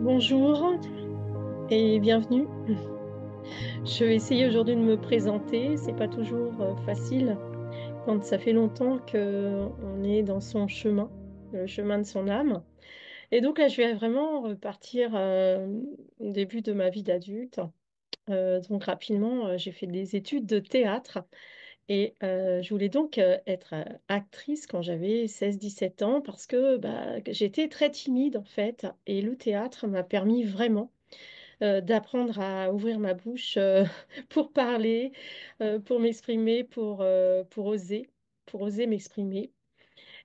Bonjour et bienvenue. Je vais essayer aujourd'hui de me présenter. C'est pas toujours facile quand ça fait longtemps qu'on est dans son chemin, le chemin de son âme. Et donc là, je vais vraiment repartir au début de ma vie d'adulte. Donc rapidement, j'ai fait des études de théâtre et je voulais donc être actrice quand j'avais 16-17 ans parce que j'étais très timide en fait et le théâtre m'a permis vraiment d'apprendre à ouvrir ma bouche pour parler, pour m'exprimer, pour oser m'exprimer.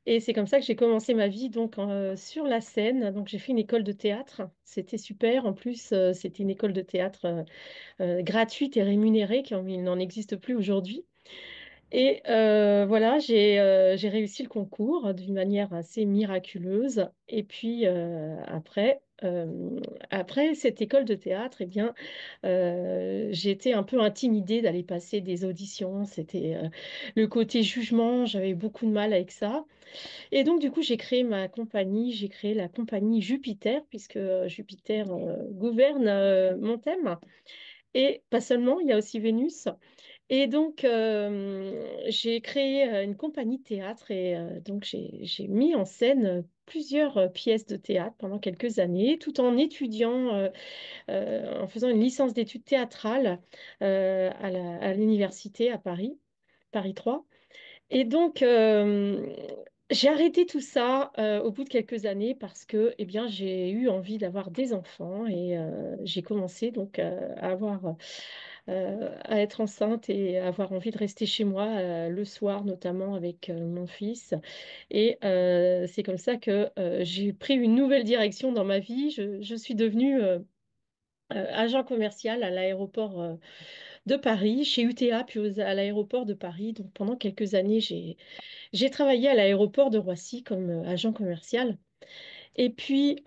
Et c'est comme ça que j'ai commencé ma vie donc sur la scène. Donc j'ai fait une école de théâtre. C'était super. En plus, c'était une école de théâtre gratuite et rémunérée, comme il n'en existe plus aujourd'hui. Et voilà, j'ai réussi le concours d'une manière assez miraculeuse. Et puis après cette école de théâtre, eh bien, j'ai été un peu intimidée d'aller passer des auditions. C'était le côté jugement, j'avais beaucoup de mal avec ça. Et donc, du coup, j'ai créé ma compagnie, j'ai créé la compagnie Jupiter, puisque Jupiter gouverne mon thème. Et pas seulement, il y a aussi Vénus. Et donc, j'ai créé une compagnie de théâtre et donc j'ai mis en scène plusieurs pièces de théâtre pendant quelques années, tout en étudiant, en faisant une licence d'études théâtrales à l'université à Paris, Paris 3. Et donc, j'ai arrêté tout ça au bout de quelques années parce que, eh bien, j'ai eu envie d'avoir des enfants et j'ai commencé donc à être enceinte et avoir envie de rester chez moi le soir, notamment avec mon fils. Et c'est comme ça que j'ai pris une nouvelle direction dans ma vie. Je suis devenue agent commercial à l'aéroport de Paris, chez UTA, puis à l'aéroport de Paris. Donc pendant quelques années, j'ai travaillé à l'aéroport de Roissy comme agent commercial. Et puis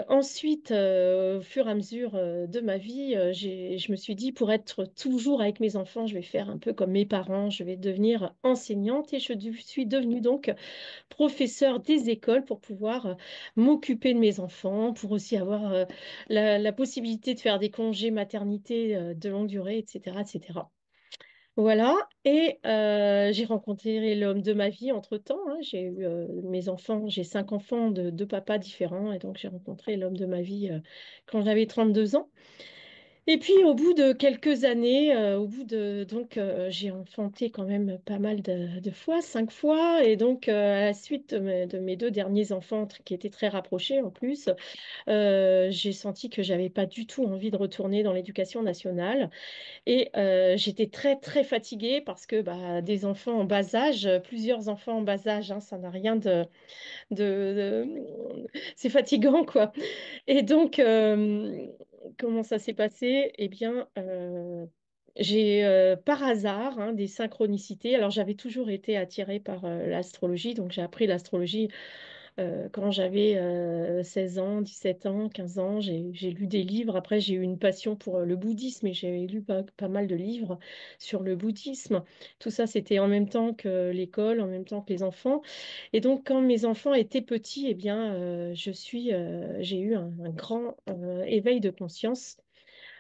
ensuite, au fur et à mesure de ma vie, je me suis dit, pour être toujours avec mes enfants, je vais faire un peu comme mes parents, je vais devenir enseignante et suis devenue donc professeure des écoles pour pouvoir m'occuper de mes enfants, pour aussi avoir la possibilité de faire des congés maternité de longue durée, etc., etc. Voilà, et j'ai rencontré l'homme de ma vie entre-temps, hein. J'ai eu mes enfants, j'ai 5 enfants de deux papas différents, et donc j'ai rencontré l'homme de ma vie quand j'avais 32 ans. Et puis au bout de quelques années, donc j'ai enfanté quand même pas mal de fois, 5 fois, et donc à la suite de mes deux derniers enfants qui étaient très rapprochés en plus, j'ai senti que j'avais pas du tout envie de retourner dans l'éducation nationale. Et j'étais très, très fatiguée parce que des enfants en bas âge, plusieurs enfants en bas âge, hein, ça n'a rien c'est fatigant, quoi. Et donc, comment ça s'est passé? Eh bien, j'ai par hasard hein, des synchronicités. Alors, j'avais toujours été attirée par l'astrologie, donc j'ai appris l'astrologie quand j'avais 16 ans, 17 ans, 15 ans. J'ai lu des livres. Après, j'ai eu une passion pour le bouddhisme et j'ai lu pas mal de livres sur le bouddhisme. Tout ça, c'était en même temps que l'école, en même temps que les enfants. Et donc, quand mes enfants étaient petits, eh bien, j'ai eu un grand éveil de conscience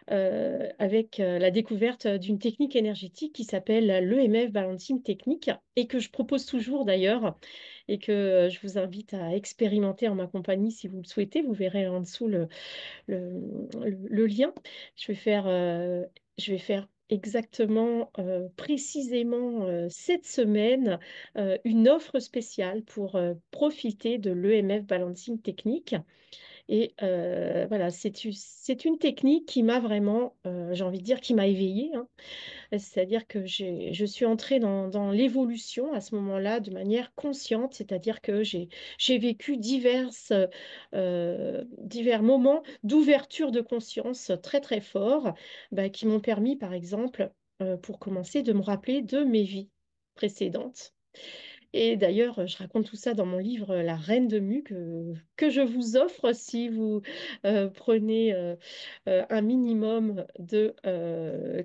avec la découverte d'une technique énergétique qui s'appelle l'EMF Balancing Technique et que je propose toujours d'ailleurs et que je vous invite à expérimenter en ma compagnie si vous le souhaitez. Vous verrez en dessous le, le lien. Je vais faire exactement, précisément cette semaine, une offre spéciale pour profiter de l'EMF Balancing Technique. Et voilà, c'est une technique qui m'a vraiment, j'ai envie de dire, qui m'a éveillée, hein. C'est-à-dire que je suis entrée dans l'évolution à ce moment-là de manière consciente, c'est-à-dire que j'ai vécu divers moments d'ouverture de conscience très très forts qui m'ont permis, par exemple, pour commencer, de me rappeler de mes vies précédentes. Et d'ailleurs, je raconte tout ça dans mon livre La Reine de Mu que je vous offre si vous prenez un minimum de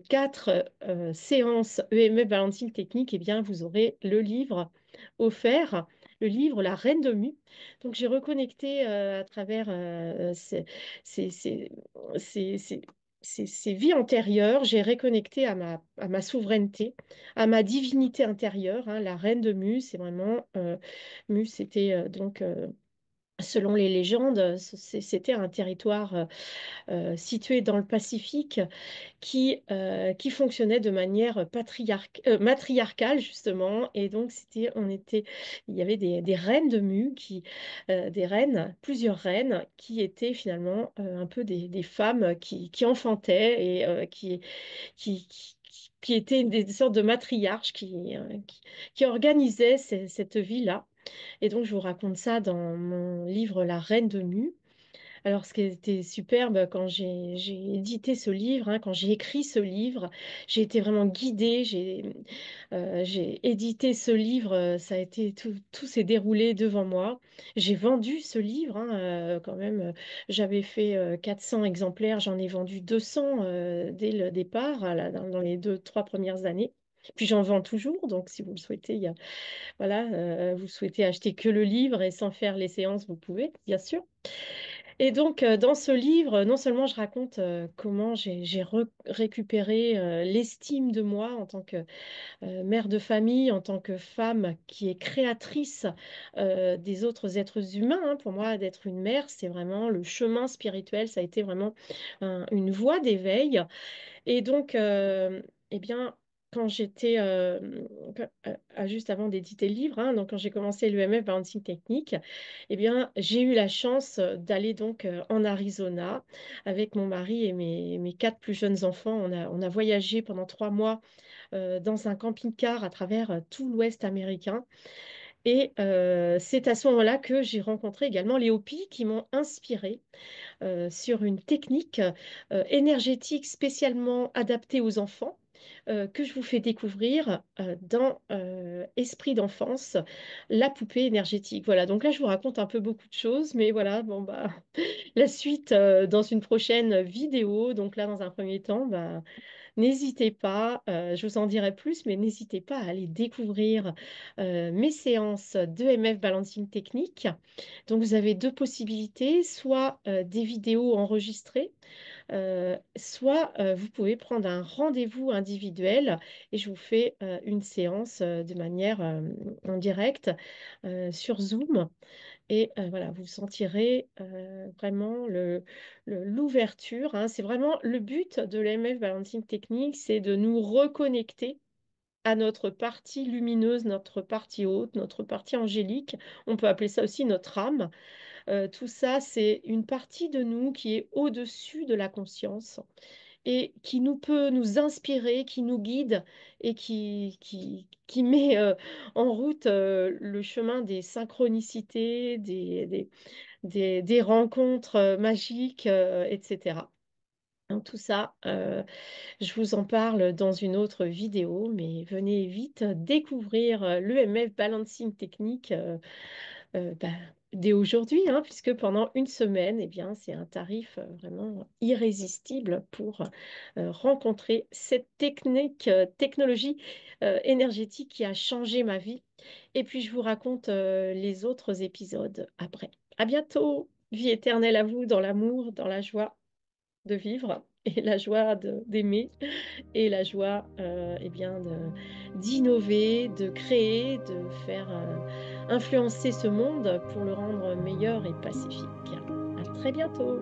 4 séances EMF Balancing Technique, eh bien, vous aurez le livre offert, le livre La Reine de Mu. Donc, j'ai reconnecté à travers ces, ces- ces- ces- ces vies antérieures, j'ai reconnecté à ma souveraineté, à ma divinité intérieure, hein. La reine de Mu, c'est vraiment Mu, c'était selon les légendes, c'était un territoire situé dans le Pacifique qui fonctionnait de manière matriarcale, justement. Et donc, il y avait des reines de Mu, des reines, plusieurs reines, qui étaient finalement un peu des femmes qui enfantaient et qui étaient des sortes de matriarches qui organisaient cette vie-là. Et donc, je vous raconte ça dans mon livre La Reine de Mu. Alors, ce qui était superbe quand j'ai édité ce livre, hein, quand j'ai écrit ce livre, j'ai été vraiment guidée. J'ai édité ce livre, ça a été tout s'est déroulé devant moi. J'ai vendu ce livre, hein, quand même. J'avais fait 400 exemplaires, j'en ai vendu 200 dès le départ, dans les 2, 3 premières années. Puis j'en vends toujours, donc si vous le souhaitez, voilà, vous souhaitez acheter que le livre et sans faire les séances, vous pouvez, bien sûr. Et donc, dans ce livre, non seulement je raconte comment j'ai récupéré l'estime de moi en tant que mère de famille, en tant que femme qui est créatrice des autres êtres humains. Hein. Pour moi, d'être une mère, c'est vraiment le chemin spirituel, ça a été vraiment une voie d'éveil. Et donc, eh bien, quand j'étais, juste avant d'éditer le livre, hein, donc quand j'ai commencé l'EMF Balancing Technique, eh bien, j'ai eu la chance d'aller donc en Arizona avec mon mari et mes 4 plus jeunes enfants. On a voyagé pendant 3 mois dans un camping-car à travers tout l'Ouest américain. Et c'est à ce moment-là que j'ai rencontré également les Hopis qui m'ont inspirée sur une technique énergétique spécialement adaptée aux enfants que je vous fais découvrir dans Esprit d'enfance, la poupée énergétique. Voilà, donc là je vous raconte un peu beaucoup de choses, mais voilà, bon bah la suite dans une prochaine vidéo. Donc là, dans un premier temps, bah, n'hésitez pas, je vous en dirai plus, mais n'hésitez pas à aller découvrir mes séances de MF Balancing Technique. Donc vous avez 2 possibilités, soit des vidéos enregistrées, soit vous pouvez prendre un rendez-vous individuel et je vous fais une séance de manière en direct sur Zoom. Et voilà, vous sentirez vraiment l'ouverture, hein. C'est vraiment le but de l'AMF Balancing Technique, c'est de nous reconnecter à notre partie lumineuse, notre partie haute, notre partie angélique. On peut appeler ça aussi notre âme. Tout ça, c'est une partie de nous qui est au-dessus de la conscience et qui nous peut nous inspirer, qui nous guide et qui met en route le chemin des synchronicités, des rencontres magiques, etc. Donc, tout ça, je vous en parle dans une autre vidéo, mais venez vite découvrir l'EMF Balancing Technique bah, dès aujourd'hui, hein, puisque pendant une semaine, eh bien, c'est un tarif vraiment irrésistible pour rencontrer cette technologie énergétique qui a changé ma vie. Et puis, je vous raconte les autres épisodes après. À bientôt! Vie éternelle à vous dans l'amour, dans la joie de vivre et la joie d'aimer et la joie eh bien d'innover, de créer, de faire influencer ce monde pour le rendre meilleur et pacifique. À très bientôt.